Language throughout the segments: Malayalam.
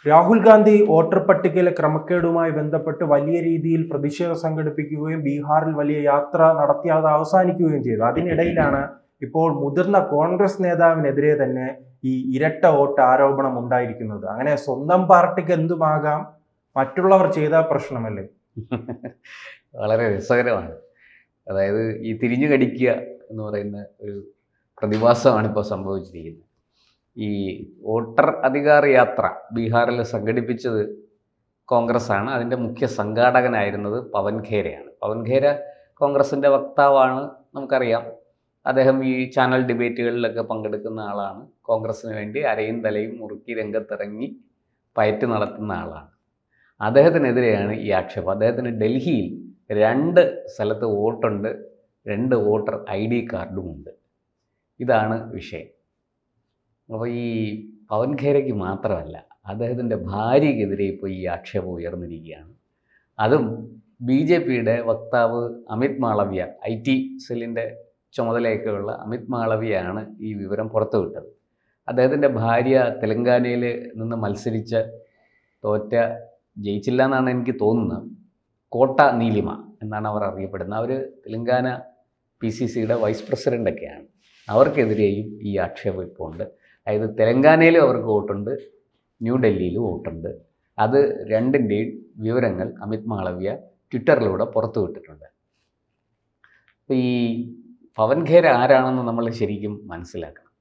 രാഹുൽ ഗാന്ധി വോട്ടർ പട്ടികയിലെ ക്രമക്കേടുമായി ബന്ധപ്പെട്ട് വലിയ രീതിയിൽ പ്രതിഷേധം സംഘടിപ്പിക്കുകയും ബീഹാറിൽ വലിയ യാത്ര നടത്തി അത് അവസാനിക്കുകയും ചെയ്തു. അതിനിടയിലാണ് ഇപ്പോൾ മുതിർന്ന കോൺഗ്രസ് നേതാവിനെതിരെ തന്നെ ഈ ഇരട്ട വോട്ട് ആരോപണം ഉണ്ടായിരിക്കുന്നത്. അങ്ങനെ സ്വന്തം പാർട്ടിക്ക് എന്തുമാകാം, മറ്റുള്ളവർ ചെയ്ത പ്രശ്നമല്ലേ? വളരെ രസകരമാണ്. അതായത് ഈ തിരിഞ്ഞു കടിക്കുക എന്ന് പറയുന്ന ഒരു പ്രതിഭാസമാണ് ഇപ്പോൾ സംഭവിച്ചിരിക്കുന്നത്. ഈ വോട്ടർ അധികാർ യാത്ര ബീഹാറിൽ സംഘടിപ്പിച്ചത് കോൺഗ്രസ് ആണ്. അതിൻ്റെ മുഖ്യ സംഘാടകനായിരുന്നത് പവൻ ഖേരയാണ്. പവൻ ഖേര കോൺഗ്രസിൻ്റെ വക്താവാണ്, നമുക്കറിയാം. അദ്ദേഹം ഈ ചാനൽ ഡിബേറ്റുകളിലൊക്കെ പങ്കെടുക്കുന്ന ആളാണ്. കോൺഗ്രസ്സിന് വേണ്ടി അരയും തലയും മുറുക്കി രംഗത്തിറങ്ങി പയറ്റ് നടത്തുന്ന ആളാണ്. അദ്ദേഹത്തിനെതിരെയാണ് ഈ ആക്ഷേപം. അദ്ദേഹത്തിന് ഡൽഹിയിൽ 2 സ്ഥലത്ത് വോട്ടുണ്ട്, 2 വോട്ടർ ID കാർഡുമുണ്ട്. ഇതാണ് വിഷയം. അപ്പോൾ ഈ പവൻ ഖേരയ്ക്ക് മാത്രമല്ല, അദ്ദേഹത്തിൻ്റെ ഭാര്യയ്ക്കെതിരെ ഇപ്പോൾ ഈ ആക്ഷേപം ഉയർന്നിരിക്കുകയാണ്. അതും BJPയുടെ വക്താവ് അമിത് മാളവ്യ, IT സെല്ലിൻ്റെ ചുമതലയൊക്കെയുള്ള അമിത് മാളവ്യയാണ് ഈ വിവരം പുറത്തുവിട്ടത്. അദ്ദേഹത്തിൻ്റെ ഭാര്യ തെലങ്കാനയിൽ നിന്ന് മത്സരിച്ച് ജയിച്ചില്ല എന്നാണ് എനിക്ക് തോന്നുന്നത്. കോട്ട നീലിമ എന്നാണ് അവർ അറിയപ്പെടുന്നത്. അവർ തെലങ്കാന PCCയുടെ വൈസ് പ്രസിഡൻ്റൊക്കെയാണ്. അവർക്കെതിരെയും ഈ ആക്ഷേപം ഇപ്പോൾ ഉണ്ട്. അതായത് തെലങ്കാനയിലും അവർക്ക് വോട്ടുണ്ട്, ന്യൂഡൽഹിയിലും വോട്ടുണ്ട്. അത് രണ്ടിൻ്റെയും വിവരങ്ങൾ അമിത് മാളവ്യ ട്വിറ്ററിലൂടെ പുറത്തുവിട്ടിട്ടുണ്ട്. അപ്പോൾ ഈ പവൻ ഖേര ആരാണെന്ന് നമ്മൾ ശരിക്കും മനസ്സിലാക്കണം.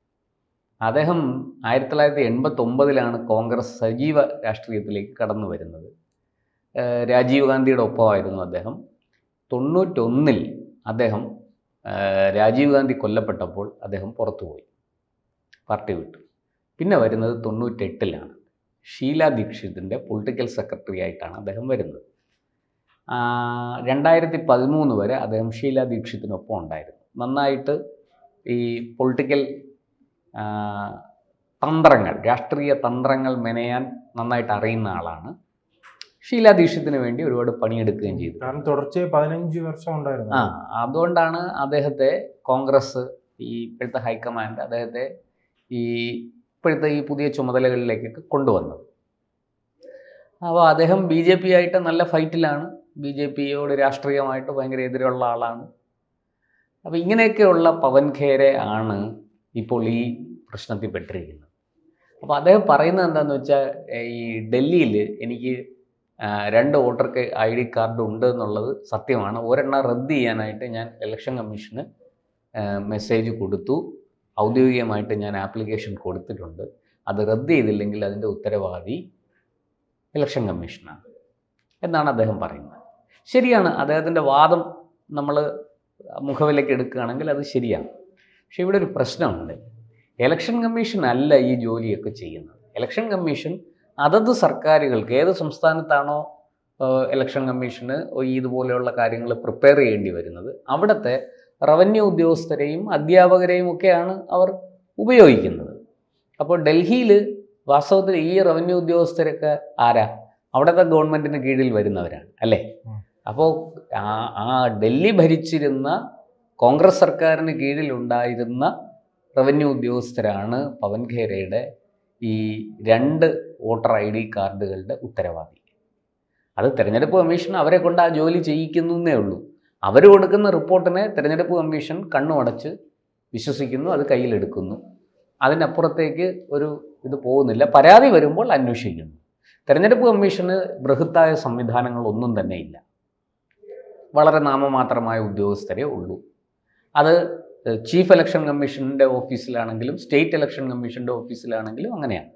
അദ്ദേഹം 1989 കോൺഗ്രസ് സജീവ രാഷ്ട്രീയത്തിലേക്ക് കടന്നു വരുന്നത്. രാജീവ് ഗാന്ധിയുടെ ഒപ്പമായിരുന്നു അദ്ദേഹം. 91 അദ്ദേഹം രാജീവ് ഗാന്ധി കൊല്ലപ്പെട്ടപ്പോൾ അദ്ദേഹം പുറത്തുപോയി, പാർട്ടി വിട്ടു. പിന്നെ വരുന്നത് 98 ഷീല ദീക്ഷിതിൻ്റെ പൊളിറ്റിക്കൽ സെക്രട്ടറി ആയിട്ടാണ് അദ്ദേഹം വരുന്നത്. 2013 വരെ അദ്ദേഹം ഷീല ദീക്ഷിതിനൊപ്പം ഉണ്ടായിരുന്നു. നന്നായിട്ട് ഈ പൊളിറ്റിക്കൽ തന്ത്രങ്ങൾ, രാഷ്ട്രീയ തന്ത്രങ്ങൾ മെനയാൻ നന്നായിട്ട് അറിയുന്ന ആളാണ്. ഷീല ദീക്ഷിതിന് വേണ്ടി ഒരുപാട് പണിയെടുക്കുകയും ചെയ്തു. കാരണം തുടർച്ചയായി 15 വർഷം ഉണ്ടായിരുന്നു. അതുകൊണ്ടാണ് അദ്ദേഹത്തെ കോൺഗ്രസ്, ഈ ഇപ്പോഴത്തെ ഹൈക്കമാൻഡ് അദ്ദേഹത്തെ ഇപ്പോഴത്തെ ഈ പുതിയ ചുമതലകളിലേക്കൊക്കെ കൊണ്ടുവന്നത്. അപ്പോൾ അദ്ദേഹം BJP ആയിട്ട് നല്ല ഫൈറ്റിലാണ്. BJPയോട് രാഷ്ട്രീയമായിട്ട് ഭയങ്കര എതിരുള്ള ആളാണ്. അപ്പോൾ ഇങ്ങനെയൊക്കെയുള്ള പവൻ ഖേര ആണ് ഇപ്പോൾ ഈ പ്രശ്നത്തിൽ പെട്ടിരിക്കുന്നത്. അപ്പോൾ അദ്ദേഹം പറയുന്നത് എന്താണെന്ന് വെച്ചാൽ, ഈ ഡൽഹിയിൽ എനിക്ക് 2 വോട്ടർക്ക് ID കാർഡ് ഉണ്ട് എന്നുള്ളത് സത്യമാണ്. ഒരെണ്ണം റദ്ദ് ചെയ്യാനായിട്ട് ഞാൻ ഇലക്ഷൻ കമ്മീഷന് മെസ്സേജ് കൊടുത്തു, ഔദ്യോഗികമായിട്ട് ഞാൻ ആപ്ലിക്കേഷൻ കൊടുത്തിട്ടുണ്ട്. അത് റദ്ദ് ചെയ്തില്ലെങ്കിൽ അതിൻ്റെ ഉത്തരവാദി ഇലക്ഷൻ കമ്മീഷനാണ് എന്നാണ് അദ്ദേഹം പറയുന്നത്. ശരിയാണ്, അദ്ദേഹത്തിൻ്റെ വാദം നമ്മൾ മുഖവിലേക്ക് എടുക്കുകയാണെങ്കിൽ അത് ശരിയാണ്. പക്ഷേ ഇവിടെ ഒരു പ്രശ്നമുണ്ട്. ഇലക്ഷൻ കമ്മീഷൻ അല്ല ഈ ജോലിയൊക്കെ ചെയ്യുന്നത്. ഇലക്ഷൻ കമ്മീഷൻ അതത് സർക്കാരുകൾക്ക്, ഏത് സംസ്ഥാനത്താണോ ഇലക്ഷൻ കമ്മീഷന് ഇതുപോലെയുള്ള കാര്യങ്ങൾ പ്രിപ്പയർ ചെയ്യേണ്ടി വരുന്നത്, അവിടുത്തെ റവന്യൂ ഉദ്യോഗസ്ഥരെയും അധ്യാപകരെയും ഒക്കെയാണ് അവർ ഉപയോഗിക്കുന്നത്. അപ്പോൾ ഡൽഹിയിൽ വാസ്തവത്തിൽ ഈ റവന്യൂ ഉദ്യോഗസ്ഥരൊക്കെ ആരാ? അവിടുത്തെ ഗവൺമെൻറ്റിന് കീഴിൽ വരുന്നവരാണ്, അല്ലേ? അപ്പോൾ ആ ഡൽഹി ഭരിച്ചിരുന്ന കോൺഗ്രസ് സർക്കാരിന് കീഴിലുണ്ടായിരുന്ന റവന്യൂ ഉദ്യോഗസ്ഥരാണ് പവൻ ഖേരയുടെ ഈ 2 വോട്ടർ ID കാർഡുകളുടെ ഉത്തരവാദി. അത് തിരഞ്ഞെടുപ്പ് കമ്മീഷൻ അവരെ കൊണ്ട് ആ ജോലി ചെയ്യിക്കുന്നേ ഉള്ളൂ. അവർ കൊടുക്കുന്ന റിപ്പോർട്ടിനെ തിരഞ്ഞെടുപ്പ് കമ്മീഷൻ കണ്ണുമടച്ച് വിശ്വസിക്കുന്നു, അത് കയ്യിലെടുക്കുന്നു. അതിനപ്പുറത്തേക്ക് ഒരു ഇത് പോകുന്നില്ല. പരാതി വരുമ്പോൾ അന്വേഷിക്കുന്നു. തിരഞ്ഞെടുപ്പ് കമ്മീഷന് ബൃഹത്തായ സംവിധാനങ്ങളൊന്നും തന്നെ ഇല്ല. വളരെ നാമമാത്രമായ ഉദ്യോഗസ്ഥരേ ഉള്ളൂ. അത് ചീഫ് ഇലക്ഷൻ കമ്മീഷൻ്റെ ഓഫീസിലാണെങ്കിലും സ്റ്റേറ്റ് ഇലക്ഷൻ കമ്മീഷൻ്റെ ഓഫീസിലാണെങ്കിലും അങ്ങനെയാണ്.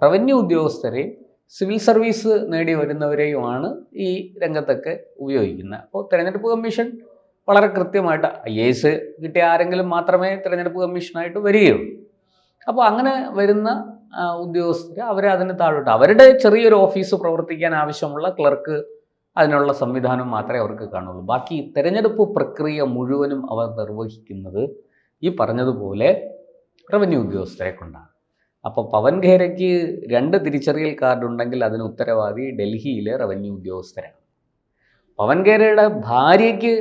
റവന്യൂ ഉദ്യോഗസ്ഥരെയും സിവിൽ സർവീസ് നേടി വരുന്നവരെയുമാണ് ഈ രംഗത്തൊക്കെ ഉപയോഗിക്കുന്നത്. അപ്പോൾ തിരഞ്ഞെടുപ്പ് കമ്മീഷൻ വളരെ കൃത്യമായിട്ട് IAS കിട്ടിയ ആരെങ്കിലും മാത്രമേ തിരഞ്ഞെടുപ്പ് കമ്മീഷനായിട്ട് വരികയുള്ളൂ. അപ്പോൾ അങ്ങനെ വരുന്ന ഉദ്യോഗസ്ഥർ അവരെ അതിന് താഴോട്ട്, അവരുടെ ചെറിയൊരു ഓഫീസ് പ്രവർത്തിക്കാൻ ആവശ്യമുള്ള ക്ലർക്ക്, അതിനുള്ള സംവിധാനം മാത്രമേ അവർക്ക് കാണുള്ളൂ. ബാക്കി തിരഞ്ഞെടുപ്പ് പ്രക്രിയ മുഴുവനും അവർ നിർവഹിക്കുന്നത് ഈ പറഞ്ഞതുപോലെ റവന്യൂ ഉദ്യോഗസ്ഥരെ കൊണ്ടാണ്. അപ്പോൾ പവൻ ഖേരയ്ക്ക് 2 തിരിച്ചറിയൽ കാർഡ് ഉണ്ടെങ്കിൽ അതിന് ഉത്തരവാദി ഡൽഹിയിലെ റവന്യൂ ഉദ്യോഗസ്ഥരാണ്. പവൻ ഖേരയുടെ ഭാര്യയ്ക്ക്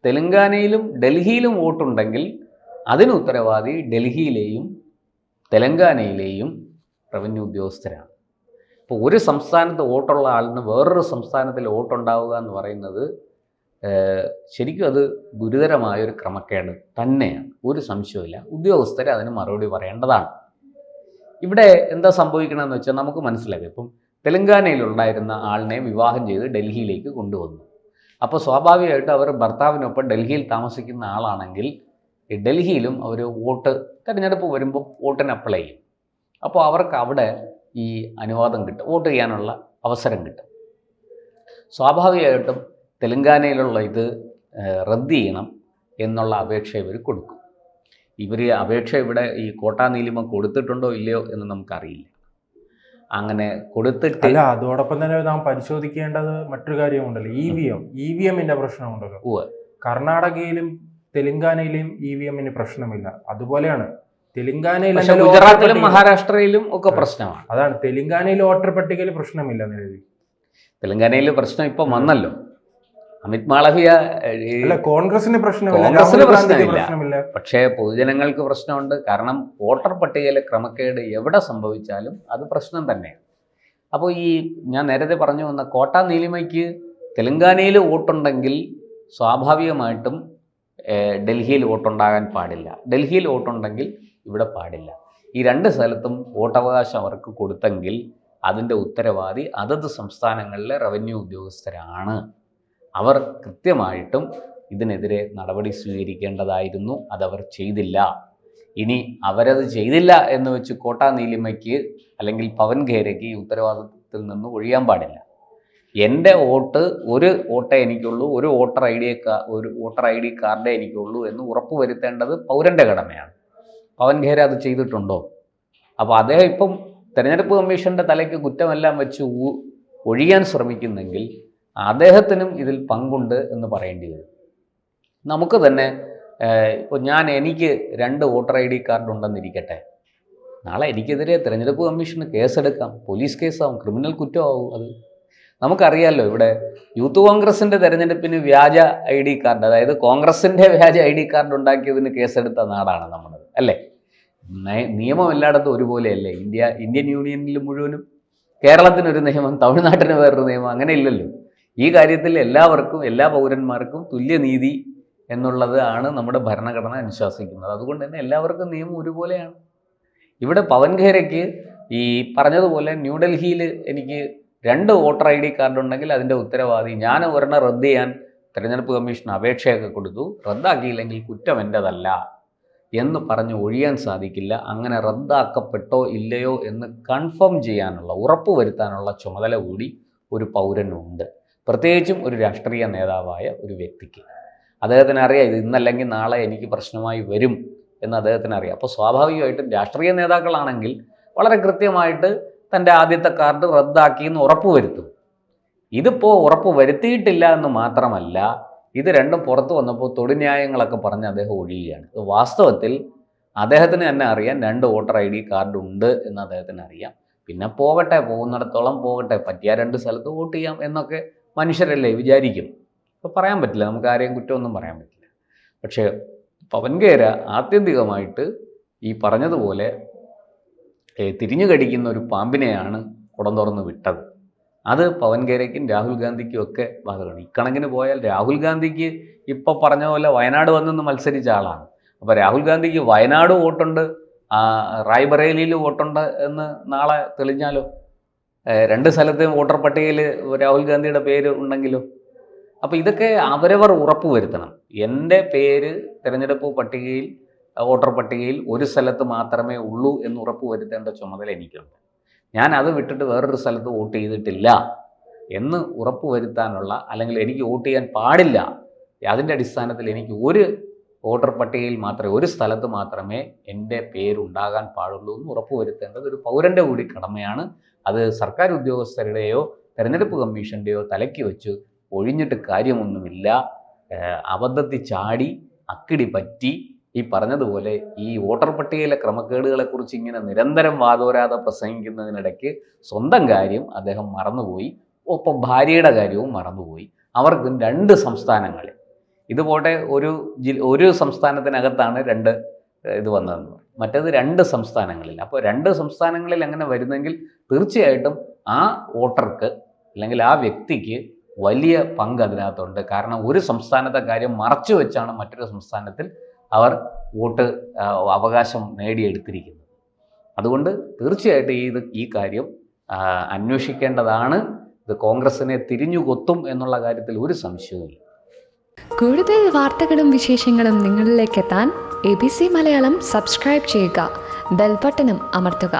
തെലങ്കാനയിലും ഡൽഹിയിലും വോട്ടുണ്ടെങ്കിൽ അതിന് ഉത്തരവാദി ഡൽഹിയിലെയും തെലങ്കാനയിലെയും റവന്യൂ ഉദ്യോഗസ്ഥരാണ്. ഇപ്പോൾ ഒരു സംസ്ഥാനത്ത് വോട്ടുള്ള ആളിന് വേറൊരു സംസ്ഥാനത്തിൽ വോട്ടുണ്ടാവുക എന്ന് പറയുന്നത് ശരിക്കും അത് ഗുരുതരമായൊരു ക്രമക്കേട് തന്നെയാണ്, ഒരു സംശയവുമില്ല. ഉദ്യോഗസ്ഥർ അതിന് മറുപടി പറയേണ്ടതാണ്. ഇവിടെ എന്താ സംഭവിക്കണമെന്ന് വെച്ചാൽ നമുക്ക് മനസ്സിലാക്കാം. ഇപ്പം തെലങ്കാനയിലുണ്ടായിരുന്ന ആളിനെ വിവാഹം ചെയ്ത് ഡൽഹിയിലേക്ക് കൊണ്ടുവന്നു. അപ്പോൾ സ്വാഭാവികമായിട്ടും അവർ ഭർത്താവിനൊപ്പം ഡൽഹിയിൽ താമസിക്കുന്ന ആളാണെങ്കിൽ ഡൽഹിയിലും അവർ തിരഞ്ഞെടുപ്പ് വരുമ്പോൾ വോട്ടിന് അപ്ലൈ ചെയ്യും. അപ്പോൾ അവർക്ക് അവിടെ ഈ അനുവാദം കിട്ടും, വോട്ട് ചെയ്യാനുള്ള അവസരം കിട്ടും. സ്വാഭാവികമായിട്ടും തെലങ്കാനയിലുള്ള ഇത് റദ്ദ് ചെയ്യണം എന്നുള്ള അപേക്ഷ ഇവർ കൊടുക്കും. ഇവർ അപേക്ഷ ഇവിടെ ഈ കോട്ടാ നീലിമ കൊടുത്തിട്ടുണ്ടോ ഇല്ലയോ എന്ന് നമുക്കറിയില്ല. അങ്ങനെ കൊടുത്തിട്ട് അതോടൊപ്പം തന്നെ നാം പരിശോധിക്കേണ്ടത് മറ്റൊരു കാര്യമുണ്ടല്ലോ, ഇ വി എമ്മിന്റെ പ്രശ്നമുണ്ടല്ലോ. കർണാടകയിലും തെലങ്കാനയിലും EVM-ന് പ്രശ്നമില്ല. അതുപോലെയാണ് തെലങ്കാനയിൽ, ഗുജറാത്തിലും മഹാരാഷ്ട്രയിലും ഒക്കെ പ്രശ്നമാണ്. അതാണ് തെലങ്കാനയിൽ വോട്ടർ പട്ടികയിൽ പ്രശ്നമില്ല. നിലവിൽ തെലങ്കാനയിൽ പ്രശ്നം ഇപ്പം വന്നല്ലോ. അമിത് മാളവിയ കോൺഗ്രസിന് പ്രശ്നമില്ല, പക്ഷേ പൊതുജനങ്ങൾക്ക് പ്രശ്നമുണ്ട്. കാരണം വോട്ടർ പട്ടികയിലെ ക്രമക്കേട് എവിടെ സംഭവിച്ചാലും അത് പ്രശ്നം തന്നെയാണ്. അപ്പോൾ ഞാൻ നേരത്തെ പറഞ്ഞു വന്ന കോട്ടാ നീലിമയ്ക്ക് തെലങ്കാനയിൽ വോട്ടുണ്ടെങ്കിൽ സ്വാഭാവികമായിട്ടും ഡൽഹിയിൽ വോട്ടുണ്ടാകാൻ പാടില്ല, ഡൽഹിയിൽ വോട്ടുണ്ടെങ്കിൽ ഇവിടെ പാടില്ല. ഈ രണ്ട് സ്ഥലത്തും വോട്ടവകാശം അവർക്ക് കൊടുത്തെങ്കിൽ അതിൻ്റെ ഉത്തരവാദി അതത് സംസ്ഥാനങ്ങളിലെ റവന്യൂ ഉദ്യോഗസ്ഥരാണ്. അവർ കൃത്യമായിട്ടും ഇതിനെതിരെ നടപടി സ്വീകരിക്കേണ്ടതായിരുന്നു. അതവർ ചെയ്തില്ല. ഇനി അവരത് ചെയ്തില്ല എന്ന് വെച്ച് കോട്ടാ നീലിമയ്ക്ക് അല്ലെങ്കിൽ പവൻ ഖേരയ്ക്ക് ഈ ഉത്തരവാദിത്വത്തിൽ നിന്ന് ഒഴിയാൻ പാടില്ല. എൻ്റെ വോട്ട് ഒരു വോട്ടേ എനിക്കുള്ളൂ, ഒരു വോട്ടർ ഐ ഡി കാർഡേ എനിക്കുള്ളൂ എന്ന് ഉറപ്പുവരുത്തേണ്ടത് പൗരൻ്റെ കടമയാണ്. പവൻ ഖേര അത് ചെയ്തിട്ടുണ്ടോ? അപ്പോൾ അദ്ദേഹം ഇപ്പം തെരഞ്ഞെടുപ്പ് കമ്മീഷൻ്റെ തലയ്ക്ക് കുറ്റമെല്ലാം വെച്ച് ഒഴിയാൻ ശ്രമിക്കുന്നെങ്കിൽ അദ്ദേഹത്തിനും ഇതിൽ പങ്കുണ്ട് എന്ന് പറയേണ്ടി വരും. നമുക്ക് തന്നെ ഇപ്പോൾ എനിക്ക് 2 വോട്ടർ ഐ ഡി കാർഡ് ഉണ്ടെന്നിരിക്കട്ടെ, നാളെ എനിക്കെതിരെ തെരഞ്ഞെടുപ്പ് കമ്മീഷന് കേസെടുക്കാം, പോലീസ് കേസാവും, ക്രിമിനൽ കുറ്റമാവും. അത് നമുക്കറിയാമല്ലോ. ഇവിടെ യൂത്ത് കോൺഗ്രസിൻ്റെ തെരഞ്ഞെടുപ്പിന് വ്യാജ ഐ ഡി കാർഡ്, അതായത് കോൺഗ്രസിൻ്റെ വ്യാജ ഐ ഡി കാർഡ് ഉണ്ടാക്കിയതിന് കേസെടുത്ത നാടാണ് നമ്മുടേത്, അല്ലേ? നിയമം എല്ലായിടത്തും ഒരുപോലെയല്ലേ? ഇന്ത്യൻ യൂണിയനിൽ മുഴുവനും കേരളത്തിനൊരു നിയമം, തമിഴ്നാട്ടിന് വേറൊരു നിയമം, അങ്ങനെ ഇല്ലല്ലോ. ഈ കാര്യത്തിൽ എല്ലാവർക്കും, എല്ലാ പൗരന്മാർക്കും തുല്യനീതി എന്നുള്ളത് ആണ് നമ്മുടെ ഭരണഘടന അനുശാസിക്കുന്നത്. അതുകൊണ്ട് തന്നെ എല്ലാവർക്കും നിയമം ഒരുപോലെയാണ്. ഇവിടെ പവൻ ഖേരയ്ക്ക് ഈ പറഞ്ഞതുപോലെ ന്യൂഡൽഹിയിൽ എനിക്ക് 2 വോട്ടർ ഐ ഡി കാർഡ് ഉണ്ടെങ്കിൽ അതിൻ്റെ ഉത്തരവാദി ഞാൻ, ഒരെണ്ണം റദ്ദ് ചെയ്യാൻ തെരഞ്ഞെടുപ്പ് കമ്മീഷൻ അപേക്ഷയൊക്കെ കൊടുത്തു, റദ്ദാക്കിയില്ലെങ്കിൽ കുറ്റം എൻ്റെതല്ല എന്ന് പറഞ്ഞ് ഒഴിയാൻ സാധിക്കില്ല. അങ്ങനെ റദ്ദാക്കപ്പെട്ടോ ഇല്ലയോ എന്ന് കൺഫേം ചെയ്യാനുള്ള, ഉറപ്പ് വരുത്താനുള്ള ചുമതല കൂടി ഒരു പൗരനുണ്ട്, പ്രത്യേകിച്ചും ഒരു രാഷ്ട്രീയ നേതാവായ ഒരു വ്യക്തിക്ക്. അദ്ദേഹത്തിന് അറിയാം ഇത് ഇന്നല്ലെങ്കിൽ നാളെ എനിക്ക് പ്രശ്നമായി വരും എന്ന് അദ്ദേഹത്തിന് അറിയാം. അപ്പോൾ സ്വാഭാവികമായിട്ടും രാഷ്ട്രീയ നേതാക്കളാണെങ്കിൽ വളരെ കൃത്യമായിട്ട് തൻ്റെ ആദ്യത്തെ കാർഡ് റദ്ദാക്കിയെന്ന് ഉറപ്പ് വരുത്തും. ഇതിപ്പോൾ ഉറപ്പ് വരുത്തിയിട്ടില്ല എന്ന് മാത്രമല്ല, ഇത് രണ്ടും പുറത്തു വന്നപ്പോൾ തൊടുന്യായങ്ങളൊക്കെ പറഞ്ഞ് അദ്ദേഹം ഒഴിയുകയാണ്. വാസ്തവത്തിൽ അദ്ദേഹത്തിന് തന്നെ അറിയാം 2 വോട്ടർ ഐ ഡി കാർഡ് ഉണ്ട് എന്ന് അദ്ദേഹത്തിന് അറിയാം. പിന്നെ പോകട്ടെ, പോകുന്നിടത്തോളം പോകട്ടെ, പറ്റിയ 2 സ്ഥലത്ത് വോട്ട് ചെയ്യാം എന്നൊക്കെ മനുഷ്യരല്ലേ വിചാരിക്കും. അപ്പോൾ പറയാൻ പറ്റില്ല, നമുക്ക് ആരെയും കുറ്റമൊന്നും പറയാൻ പറ്റില്ല. പക്ഷേ പവൻ ഖേര ആത്യന്തികമായിട്ട് ഈ പറഞ്ഞതുപോലെ തിരിഞ്ഞു കടിക്കുന്ന ഒരു പാമ്പിനെയാണ് കുടം തുറന്ന് വിട്ടത്. അത് പവൻ ഖേരയ്ക്കും രാഹുൽ ഗാന്ധിക്കും ഒക്കെ ബാധകമാണ്. ഇക്കണക്കിന് പോയാൽ രാഹുൽ ഗാന്ധിക്ക് ഇപ്പോൾ പറഞ്ഞ പോലെ വയനാട് വന്നെന്ന് മത്സരിച്ച ആളാണ്. അപ്പോൾ രാഹുൽ ഗാന്ധിക്ക് വയനാട് വോട്ടുണ്ട്, റായ്ബറേലിയിൽ വോട്ടുണ്ട് എന്ന് നാളെ തെളിഞ്ഞാലോ? 2 സ്ഥലത്തെയും വോട്ടർ പട്ടികയിൽ രാഹുൽ ഗാന്ധിയുടെ പേര് ഉണ്ടെങ്കിലോ? അപ്പോൾ ഇതൊക്കെ അവരവർ ഉറപ്പ് വരുത്തണം. എൻ്റെ പേര് തിരഞ്ഞെടുപ്പ് പട്ടികയിൽ, വോട്ടർ പട്ടികയിൽ ഒരു സ്ഥലത്ത് മാത്രമേ ഉള്ളൂ എന്ന് ഉറപ്പ് വരുത്തേണ്ട ചുമതല എനിക്കുണ്ട്. ഞാൻ അത് വിട്ടിട്ട് വേറൊരു സ്ഥലത്ത് വോട്ട് ചെയ്തിട്ടില്ല എന്ന് ഉറപ്പ് വരുത്താനുള്ള, അല്ലെങ്കിൽ എനിക്ക് വോട്ട് ചെയ്യാൻ പാടില്ല, അതിൻ്റെ അടിസ്ഥാനത്തിൽ എനിക്ക് ഒരു വോട്ടർ പട്ടികയിൽ മാത്രമേ, ഒരു സ്ഥലത്ത് മാത്രമേ എൻ്റെ പേരുണ്ടാകാൻ പാടുള്ളൂ എന്ന് ഉറപ്പ് വരുത്തേണ്ടത് ഒരു പൗരൻ്റെ കൂടി കടമയാണ്. അത് സർക്കാർ ഉദ്യോഗസ്ഥരുടെയോ തെരഞ്ഞെടുപ്പ് കമ്മീഷൻ്റെയോ തലയ്ക്ക് വെച്ച് ഒഴിഞ്ഞിട്ട് കാര്യമൊന്നുമില്ല. അബദ്ധത്തിൽ ചാടി അക്കിടി പറ്റി ഈ പറഞ്ഞതുപോലെ ഈ വോട്ടർ പട്ടികയിലെ ക്രമക്കേടുകളെക്കുറിച്ച് ഇങ്ങനെ നിരന്തരം വാദോരാതെ പ്രസംഗിക്കുന്നതിനിടയ്ക്ക് സ്വന്തം കാര്യം അദ്ദേഹം മറന്നുപോയി, ഒപ്പം ഭാര്യയുടെ കാര്യവും മറന്നുപോയി. അവർക്കും 2 സംസ്ഥാനങ്ങളിൽ, ഇതുപോലെ ഒരു സംസ്ഥാനത്തിനകത്താണ് 2 ഇത് വന്നതെന്ന് പറയും, മറ്റേത് 2 സംസ്ഥാനങ്ങളിൽ. അപ്പോൾ 2 സംസ്ഥാനങ്ങളിൽ അങ്ങനെ വരുന്നെങ്കിൽ തീർച്ചയായിട്ടും ആ വോട്ടർക്ക് അല്ലെങ്കിൽ ആ വ്യക്തിക്ക് വലിയ പങ്ക് അതിനകത്തുണ്ട്. കാരണം ഒരു സംസ്ഥാനത്തെ കാര്യം മറച്ചു വെച്ചാണ് മറ്റൊരു സംസ്ഥാനത്തിൽ അവർ വോട്ട് അവകാശം നേടിയെടുത്തിരിക്കുന്നത്. അതുകൊണ്ട് തീർച്ചയായിട്ടും ഈ കാര്യം അന്വേഷിക്കേണ്ടതാണ്. ഇത് കോൺഗ്രസിനെ തിരിഞ്ഞുകൊത്തും എന്നുള്ള കാര്യത്തിൽ ഒരു സംശയവുമില്ല. കൂടുതൽ വാർത്തകളും വിശേഷങ്ങളും നിങ്ങളിലേക്ക് എത്താൻ ABC മലയാളം സബ്സ്ക്രൈബ് ചെയ്യുക, ബെൽ ബട്ടണും അമർത്തുക.